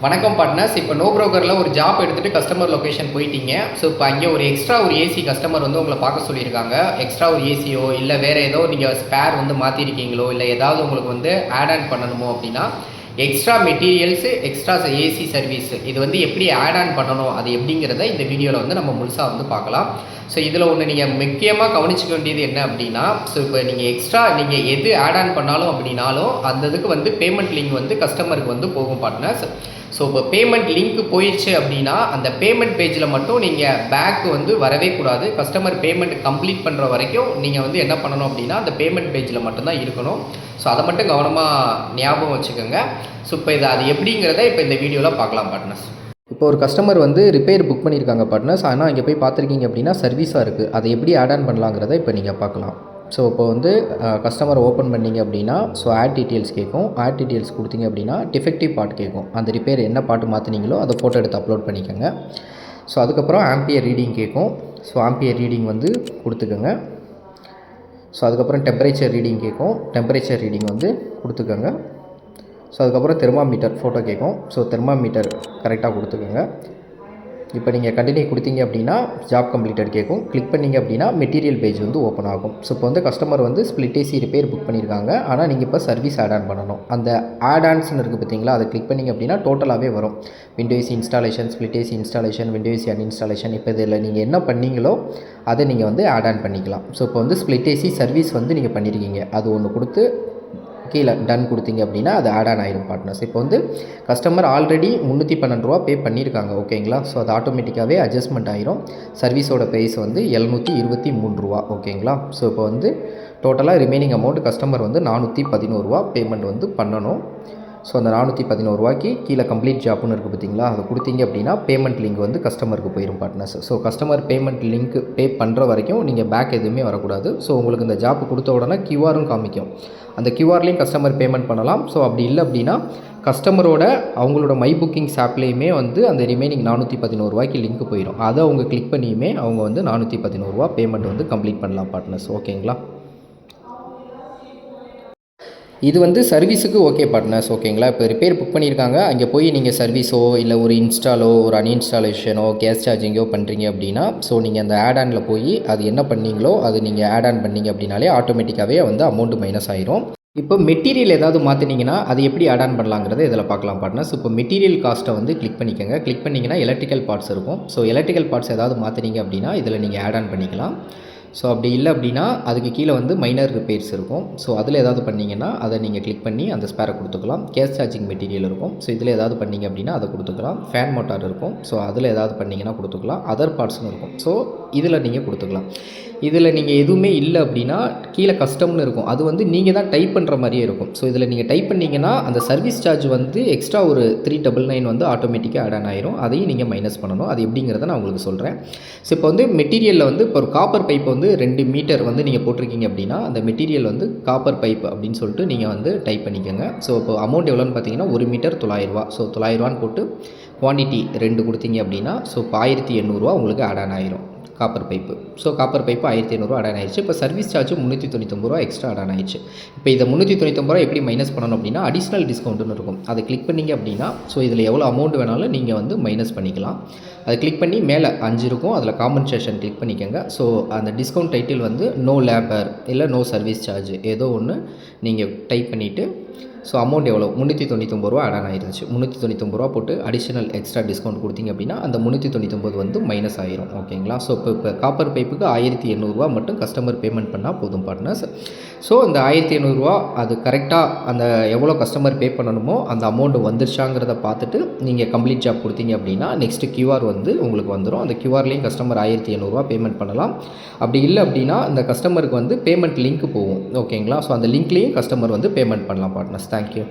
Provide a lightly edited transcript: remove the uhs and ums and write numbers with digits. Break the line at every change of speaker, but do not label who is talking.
வணக்கம் பார்ட்னர்ஸ். இப்போ நோ ப்ரோக்கரில் ஒரு ஜாப் எடுத்துகிட்டு கஸ்டமர் லொக்கேஷன் போயிட்டீங்க. ஸோ இப்போ அங்கே ஒரு எக்ஸ்ட்ரா ஒரு ஏசி கஸ்டமர் வந்து உங்களை பார்க்க சொல்லியிருக்காங்க. எக்ஸ்ட்ரா ஒரு ஏசியோ இல்லை வேறு ஏதோ நீங்கள் ஸ்பேர் வந்து மாற்றிருக்கீங்களோ இல்லை ஏதாவது உங்களுக்கு வந்து ஆட் ஆன் பண்ணணுமோ அப்படின்னா extra materials extra AC service இது வந்து எப்படி ஆட் ஆன் பண்ணணும் அது எப்படிங்கிறத இந்த வீடியோவில் வந்து நம்ம முழுசாக வந்து பார்க்கலாம். ஸோ இதில் ஒன்று நீங்கள் முக்கியமாக கவனிச்சிக்க வேண்டியது என்ன அப்படின்னா, ஸோ இப்போ நீங்கள் எக்ஸ்ட்ரா நீங்கள் எது ஆட் ஆன் பண்ணாலும் அப்படின்னாலும் அந்த இதுக்கு வந்து பேமெண்ட் லிங்க் வந்து கஸ்டமருக்கு வந்து போகும் பார்ட்னர்ஸ். ஸோ இப்போ பேமெண்ட் லிங்க் போயிடுச்சு அப்படின்னா அந்த பேமெண்ட் பேஜில் மட்டும் நீங்கள் பேக் வந்து வரவே கூடாது. கஸ்டமர் பேமெண்ட் கம்ப்ளீட் பண்ணுற வரைக்கும் நீங்கள் வந்து என்ன பண்ணணும் அப்படின்னா அந்த பேமெண்ட் பேஜில் மட்டும்தான் இருக்கணும். ஸோ அதை மட்டும் கவனமாக ஞாபகம் வச்சுக்கோங்க. ஸோ இப்போ அது எப்படிங்கிறத இப்போ இந்த வீடியோவில் பார்க்கலாம் பார்ட்னர்ஸ். இப்போ ஒரு கஸ்டமர் வந்து ரிப்பேர் புக் பண்ணியிருக்காங்க பார்ட்னர்ஸ். ஆனால் இங்கே போய் பார்த்துருக்கீங்க அப்படின்னா சர்வீஸாக இருக்குது. அதை எப்படி ஆட் ஆன் பண்ணலாங்கிறத இப்போ நீங்கள் பார்க்கலாம். ஸோ இப்போ வந்து கஸ்டமர் ஓப்பன் பண்ணிங்க அப்படின்னா ஸோ ஆட் டீட்டெயில்ஸ் கேட்கும். ஆட் டீட்டெயில்ஸ் கொடுத்தீங்க அப்படின்னா டிஃபெக்டிவ் பார்ட் கேட்கும். அந்த ரிப்பேர் என்ன பார்ட் மாற்றினீங்களோ அதை ஃபோட்டோ எடுத்து அப்லோட் பண்ணிக்கோங்க. ஸோ அதுக்கப்புறம் ஆம்பியர் ரீடிங் கேட்கும். ஸோ ஆம்பியர் ரீடிங் வந்து கொடுத்துக்கோங்க. ஸோ அதுக்கப்புறம் டெம்பரேச்சர் ரீடிங் கேட்கும். டெம்பரேச்சர் ரீடிங் வந்து கொடுத்துக்கோங்க. ஸோ அதுக்கப்புறம் தெர்மாமீட்டர் ஃபோட்டோ கேட்கும். ஸோ தெர்மாமீட்டர் கரெக்டாக கொடுத்துக்கோங்க. இப்போ நீங்கள் கண்டினியூ கொடுத்தீங்க அப்படின்னா ஜாப் கம்ப்ளீட்டட் கேட்கும். கிளிக் பண்ணிங்க அப்படின்னா மெட்டீரியல் பேஜ் வந்து ஓப்பன் ஆகும். ஸோ இப்போ வந்து கஸ்டமர் வந்து ஸ்ப்ளிட் ஏசி ரிப்பேர் புக் பண்ணியிருக்காங்க. ஆனால் நீங்கள் இப்போ சர்வீஸ் ஆட் ஆன் பண்ணணும். அந்த ஆட் ஆன்ஸ்னு இருக்குது பார்த்தீங்களா, அதை கிளிக் பண்ணிங்க அப்படின்னா டோட்டலாகவே வரும். Window AC installation, split AC installation, window AC uninstallation. இப்போ இதில் நீங்கள் என்ன பண்ணீங்களோ அதை நீங்கள் வந்து ஆட் ஆன் பண்ணிக்கலாம். ஸோ இப்போ வந்து ஸ்ப்ளிட் ஏசி சர்வீஸ் வந்து நீங்கள் பண்ணியிருக்கீங்க. அது ஒன்று கொடுத்து கீழே டன் கொடுத்தீங்க அப்படின்னா அது ஆட் ஆன் ஆயிரும் பார்ட்னர்ஸ். இப்போ வந்து கஸ்டமர் ஆல்ரெடி 312 ரூபா பே பண்ணியிருக்காங்க. ஓகேங்களா. ஸோ அது ஆட்டோமேட்டிக்காகவே அட்ஜஸ்ட்மெண்ட் ஆயிரும். சர்வீஸோட ப்ரைஸ் வந்து 723 ரூபா. ஓகேங்களா. ஸோ இப்போ வந்து டோட்டலாக ரிமைனிங் அமௌண்ட் கஸ்டமர் வந்து 411 ரூபா பேமெண்ட் வந்து பண்ணணும். ஸோ அந்த 411 ரூபாய்க்கு கீழே கம்ப்ளீட் ஜாப்னு இருக்குது பார்த்தீங்களா, அதை கொடுத்தீங்க அப்படின்னா பேமெண்ட் லிங்க் வந்து கஸ்டமருக்கு போயிடும் partners. So customer payment link pay பண்ணுற வரைக்கும் நீங்கள் பேக் எதுவுமே வரக்கூடாது. ஸோ உங்களுக்கு இந்த ஜாப் கொடுத்த உடனே கியூஆரும் காமிக்கும். அந்த கியூஆர்லேயும் கஸ்டமர் பேமெண்ட் பண்ணலாம். ஸோ அப்படி இல்லை அப்படின்னா கஸ்டமரோட அவங்களோட மை புக்கிங்ஸ் ஆப்லேயுமே வந்து அந்த ரிமைனிங் 411 ரூபாய்க்கு லிங்க் போயிடும். அதை அவங்க கிளிக் பண்ணியுமே அவங்க வந்து 411 ரூபா பேமெண்ட் வந்து கம்ப்ளீட் பண்ணலாம் பார்ட்னர்ஸ். ஓகேங்களா. இது வந்து சர்வீஸுக்கு ஓகே பார்ட்னர்ஸ். ஓகேங்களா. இப்போ ரிப்பேர் புக் பண்ணியிருக்காங்க. அங்கே போய் நீங்கள் சர்வீஸோ இல்லை ஒரு இன்ஸ்டாலோ ஒரு அன்இன்ஸ்டாலேஷனோ கேஸ் சார்ஜிங்கோ பண்ணுறீங்க அப்படின்னா ஸோ நீங்கள் அந்த ஆட் ஆனில் போய் அது என்ன பண்ணீங்களோ அது நீங்கள் ஆட் ஆன் பண்ணீங்க அப்படின்னாலே ஆட்டோமேட்டிக்காகவே வந்து அமௌண்ட் மைனஸ் ஆயிரும். இப்போ மெட்டீரியல் ஏதாவது மாற்றினீங்கன்னா அது எப்படி ஆட் ஆன் பண்ணலாங்கிறத இதில் பார்க்கலாம் பார்ட்னர்ஸ். இப்போ மெட்டீரியல் காஸ்ட்டை வந்து கிளிக் பண்ணிக்கோங்க. கிளிக் பண்ணிங்கன்னா எலக்ட்ரிக்கல் பார்ட்ஸ் இருக்கும். ஸோ எலக்ட்ரிக்கல் பார்ட்ஸ் ஏதாவது மாற்றினீங்க அப்படின்னா இதில் நீங்கள் ஆட் ஆன் பண்ணிக்கலாம். ஸோ அப்படி இல்லை அப்படின்னா அதுக்கு கீழே வந்து மைனர் ரிப்பேர்ஸ் இருக்கும். ஸோ அதில் ஏதாவது பண்ணிங்கன்னா அதை நீங்கள் கிளிக் பண்ணி அந்த ஸ்பேரை கொடுத்துக்கலாம். கேஸ் சார்ஜிங் மெட்டீரியல் இருக்கும். ஸோ இதில் ஏதாவது பண்ணிங்க அப்படின்னா அதை கொடுத்துக்கலாம். ஃபேன் மோட்டார் இருக்கும். ஸோ அதில் ஏதாவது பண்ணிங்கன்னா கொடுத்துக்கலாம். அதர் பார்ட்ஸ்னு இருக்கும். ஸோ இதில் நீங்கள் கொடுத்துக்கலாம். இதில் நீங்கள் எதுவுமே இல்லை அப்படின்னா கீழே கஸ்டம்னு இருக்கும். அது வந்து நீங்கள் தான் டைப் பண்ணுற மாதிரியே இருக்கும். ஸோ இதில் நீங்கள் டைப் பண்ணிங்கன்னா அந்த சர்வீஸ் சார்ஜ் வந்து எக்ஸ்ட்ரா ஒரு 399 வந்து ஆட்டோமேட்டிக்காக ஆட் ஆன் ஆயிரும். அதையும் நீங்கள் மைனஸ் பண்ணணும். அது எப்படிங்கிறத நான் உங்களுக்கு சொல்கிறேன். ஸோ இப்போ வந்து மெட்டீரியலில் வந்து இப்போ ஒரு காப்பர் பைப் வந்து 2 மீட்டர் வந்து நீங்கள் போட்டிருக்கீங்க அப்படின்னா அந்த மெட்டீரியல் வந்து காப்பர் பைப் அப்படின்னு சொல்லிட்டு நீங்கள் வந்து டைப் பண்ணிக்கோங்க. ஸோ இப்போ அமௌண்ட் எவ்வளோன்னு பார்த்தீங்கன்னா 1 மீட்டர் 900 ரூபா. ஸோ 900 ரூபான்னு போட்டு குவான்டிட்டி 2 கொடுத்தீங்க அப்படின்னா ஸோ இப்போ 1800 ரூபா உங்களுக்கு ஆட் ஆன் ஆயிரும் copper pipe. So copper pipe 1500 ரூபா ஆட் ஆன் ஆயிடுச்சு. இப்போ சர்வீஸ் சார்ஜ் 399 ரூபா எக்ஸ்ட்ரா ஆட் ஆன் ஆயிடுச்சு. இப்போ இதை 399 ரூபா எப்படி மைனஸ் பண்ணணும் அப்படின்னா அடிஷ்னல் டிஸ்கவுண்ட்னு இருக்கும். அதை கிளிக் பண்ணிங்க அப்படின்னா ஸோ இதில் எவ்வளோ அமௌண்ட் வேணாலும் நீங்கள் வந்து மைனஸ் பண்ணிக்கலாம். அதை கிளிக் பண்ணி மேலே 5 இருக்கும். அதில் காம்பன்சேஷன் கிளிக் பண்ணிக்கோங்க. ஸோ அந்த டிஸ்கவுண்ட் டைட்டில் வந்து நோ லேபர் இல்லை நோ சர்வீஸ் சார்ஜ் ஏதோ ஒன்று நீங்கள் டைப் பண்ணிவிட்டு ஸோ அமௌண்ட் எவ்வளோ 399 ரூபா ஆட் ஆன் ஆயிருந்துச்சு. 399 ரூபா போட்டு அடிஷனல் எக்ஸ்ட்ரா டிஸ்கவுண்ட் கொடுத்தீங்க அப்படின்னா அந்த 399 வந்து மைனஸ் ஆயிரும். ஓகேங்களா. ஸோ இப்போ காப்பர் பைப்புக்கு 1800 ரூபா மட்டும் கஸ்டமர் பேமெண்ட் பண்ணால் போதும் பார்ட்னர்ஸ். ஸோ இந்த 1800 ரூபா அது கரெக்டாக அந்த எவ்வளோ கஸ்டமர் பே பண்ணணுமோ அந்த அமௌண்ட் வந்துருச்சாங்கிறத பார்த்துட்டு நீங்கள் கம்ப்ளீட் ஜாப் கொடுத்தீங்க அப்படின்னா நெக்ஸ்ட்டு கியூஆர் வந்து உங்களுக்கு வந்துடும். அந்த கியூஆர்லேயும் கஸ்டமர் 1800 ரூபா பேமெண்ட் பண்ணலாம். அப்படி இல்லை அப்படின்னா இந்த கஸ்டமருக்கு வந்து பேமெண்ட் லிங்க் போகும். ஓகேங்களா. ஸோ அந்த லிங்க்லேயும் கஸ்டமர் வந்து பேமெண்ட் பண்ணலாம் பார்ட்னர்ஸ். தேங்க்யூ.